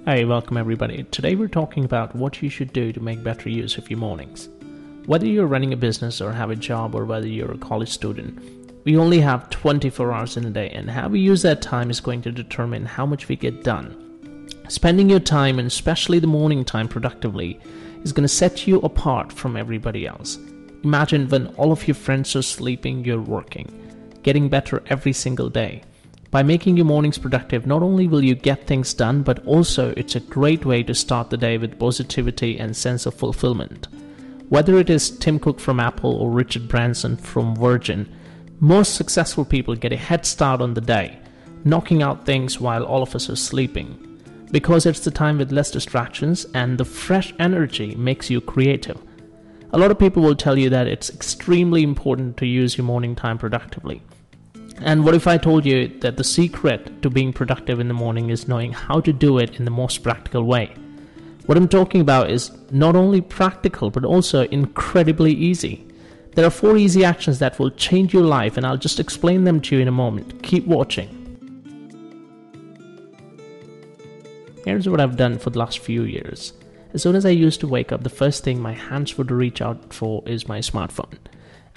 Hey, welcome everybody. Today we're talking about what you should do to make better use of your mornings. Whether you're running a business or have a job or whether you're a college student, we only have 24 hours in a day, and how we use that time is going to determine how much we get done. Spending your time, and especially the morning time, productively is going to set you apart from everybody else. Imagine when all of your friends are sleeping, you're working, getting better every single day. By making your mornings productive, not only will you get things done, but also it's a great way to start the day with positivity and sense of fulfillment. Whether it is Tim Cook from Apple or Richard Branson from Virgin, most successful people get a head start on the day, knocking out things while all of us are sleeping. Because it's the time with less distractions and the fresh energy makes you creative. A lot of people will tell you that it's extremely important to use your morning time productively. And what if I told you that the secret to being productive in the morning is knowing how to do it in the most practical way? What I'm talking about is not only practical, but also incredibly easy. There are 4 easy actions that will change your life, and I'll just explain them to you in a moment. Keep watching. Here's what I've done for the last few years. As soon as I used to wake up, the first thing my hands would reach out for is my smartphone.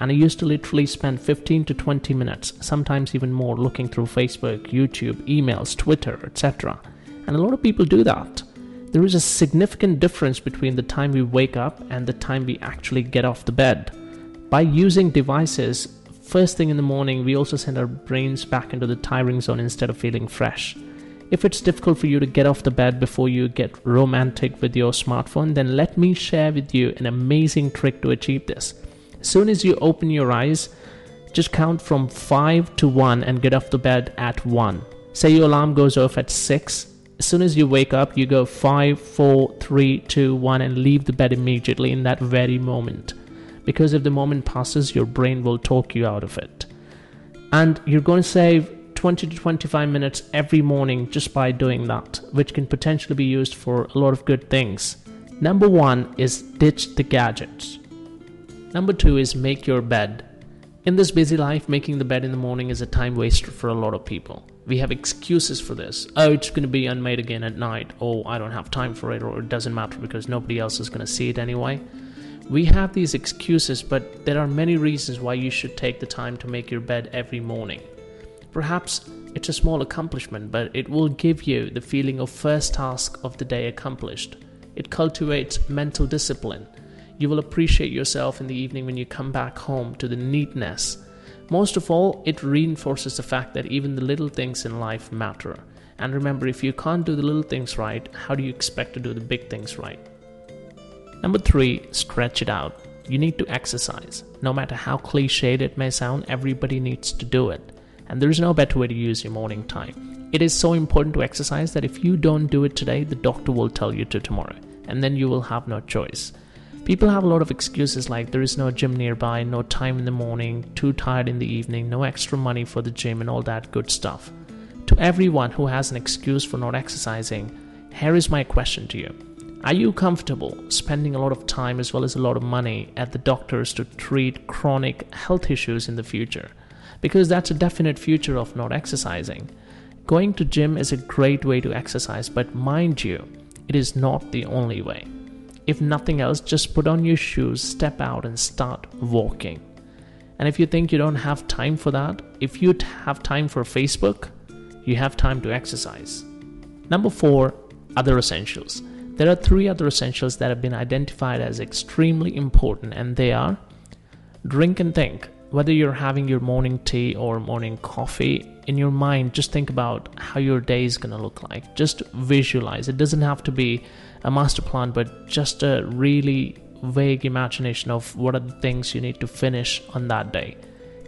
And I used to literally spend 15 to 20 minutes, sometimes even more, looking through Facebook, YouTube, emails, Twitter, etc. And a lot of people do that. There is a significant difference between the time we wake up and the time we actually get off the bed. By using devices, first thing in the morning, we also send our brains back into the tiring zone instead of feeling fresh. If it's difficult for you to get off the bed before you get romantic with your smartphone, then let me share with you an amazing trick to achieve this. As soon as you open your eyes, just count from 5 to 1 and get off the bed at 1. Say your alarm goes off at 6. As soon as you wake up, you go 5, 4, 3, 2, 1 and leave the bed immediately in that very moment. Because if the moment passes, your brain will talk you out of it. And you're going to save 20 to 25 minutes every morning just by doing that, which can potentially be used for a lot of good things. Number 1 is ditch the gadgets. Number 2 is make your bed. In this busy life, making the bed in the morning is a time waster for a lot of people. We have excuses for this. Oh, it's going to be unmade again at night. Oh, I don't have time for it, or it doesn't matter because nobody else is going to see it anyway. We have these excuses, but there are many reasons why you should take the time to make your bed every morning. Perhaps it's a small accomplishment, but it will give you the feeling of first task of the day accomplished. It cultivates mental discipline. You will appreciate yourself in the evening when you come back home to the neatness. Most of all, it reinforces the fact that even the little things in life matter. And remember, if you can't do the little things right, how do you expect to do the big things right? Number 3, stretch it out. You need to exercise. No matter how cliched it may sound, everybody needs to do it. And there is no better way to use your morning time. It is so important to exercise that if you don't do it today, the doctor will tell you to tomorrow. And then you will have no choice. People have a lot of excuses like there is no gym nearby, no time in the morning, too tired in the evening, no extra money for the gym and all that good stuff. To everyone who has an excuse for not exercising, here is my question to you. Are you comfortable spending a lot of time as well as a lot of money at the doctors to treat chronic health issues in the future? Because that's a definite future of not exercising. Going to gym is a great way to exercise, but mind you, it is not the only way. If nothing else, just put on your shoes, step out and start walking. And if you think you don't have time for that, if you have time for Facebook, you have time to exercise. Number 4, other essentials. There are 3 other essentials that have been identified as extremely important, and they are drink and think. Whether you're having your morning tea or morning coffee, in your mind, just think about how your day is going to look like. Just visualize. It doesn't have to be a master plan, but just a really vague imagination of what are the things you need to finish on that day.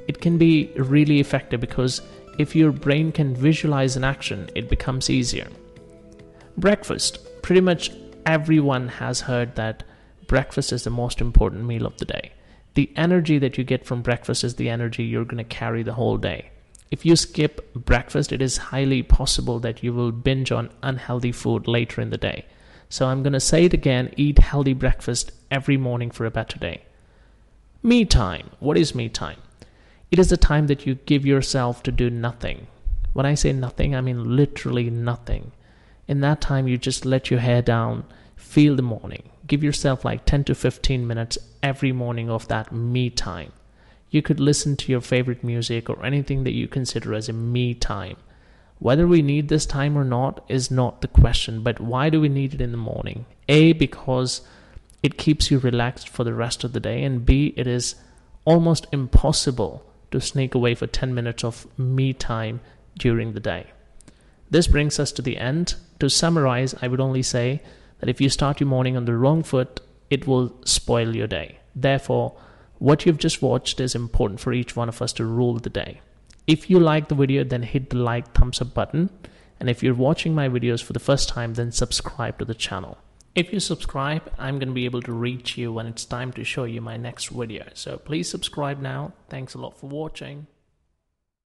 It can be really effective because if your brain can visualize an action, it becomes easier. Breakfast. Pretty much everyone has heard that breakfast is the most important meal of the day. The energy that you get from breakfast is the energy you're going to carry the whole day. If you skip breakfast, it is highly possible that you will binge on unhealthy food later in the day. So I'm going to say it again, eat healthy breakfast every morning for a better day. Me time. What is me time? It is the time that you give yourself to do nothing. When I say nothing, I mean literally nothing. In that time, you just let your hair down, feel the morning. Give yourself like 10 to 15 minutes every morning of that me time. You could listen to your favorite music or anything that you consider as a me time. Whether we need this time or not is not the question, but why do we need it in the morning? A, because it keeps you relaxed for the rest of the day, and B, it is almost impossible to sneak away for 10 minutes of me time during the day. This brings us to the end. To summarize, I would only say that if you start your morning on the wrong foot, it will spoil your day. Therefore, what you've just watched is important for each one of us to rule the day. If you like the video, then hit the like, thumbs up button. And if you're watching my videos for the first time, then subscribe to the channel. If you subscribe, I'm going to be able to reach you when it's time to show you my next video. So please subscribe now. Thanks a lot for watching.